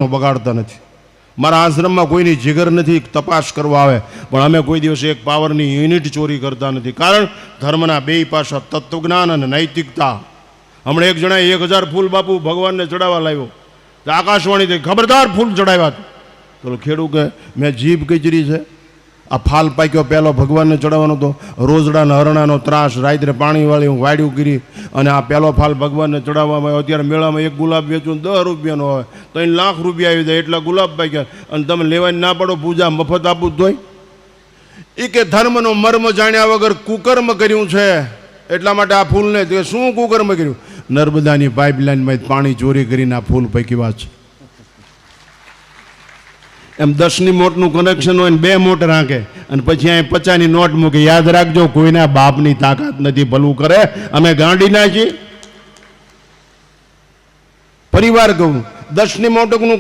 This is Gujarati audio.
બગાડતા નથી. મારા આશ્રમમાં કોઈની જીગર નથી તપાસ કરવા આવે, પણ અમે કોઈ દિવસે એક પાવરની યુનિટ ચોરી કરતા નથી. કારણ ધર્મના બે પાસા, તત્વજ્ઞાન અને નૈતિકતા. હમણાં એક જણાએ 1000 ફૂલ બાપુ ભગવાનને ચડાવવા લાવ્યો, તો આકાશવાણીથી ખબરદાર ફૂલ ચડાવ્યા. તો ખેડૂત કે મેં જીભ કચરી છે, આ ફાલ પાક્યો પહેલો ભગવાનને ચડાવવાનો તો રોજડાના હરણાનો ત્રાસ, રાત્રે પાણીવાળી હું વાડ્યું કરી અને આ પહેલો ફાલ ભગવાનને ચડાવવામાં આવ્યો. અત્યારે મેળામાં એક ગુલાબ વેચું 10 રૂપિયાનો હોય, 3 લાખ રૂપિયા આવી જાય એટલા ગુલાબ પાક્યા, અને તમે લેવાની ના પડો, પૂજા મફત આપવું જ હોય. એ કે ધર્મનો મર્મ જાણ્યા વગર કુકર્મ કર્યું છે, એટલા માટે આ ફૂલને શું કુકર્મ કર્યું? નર્મદાની પાઇપલાઇનમાં પાણી ચોરી કરીને આ ફૂલ પૈકી છે. એમ 10ની નોટનું કનેક્શન હોય ને 2 મોટ રાખે અને પછી અહીં 50ની નોટ મૂકે. યાદ રાખજો, કોઈના બાપની તાકાત નથી ભલું કરે. અમે ગાંડીના છીએ. પરિવાર કહું, 10ની નોટનું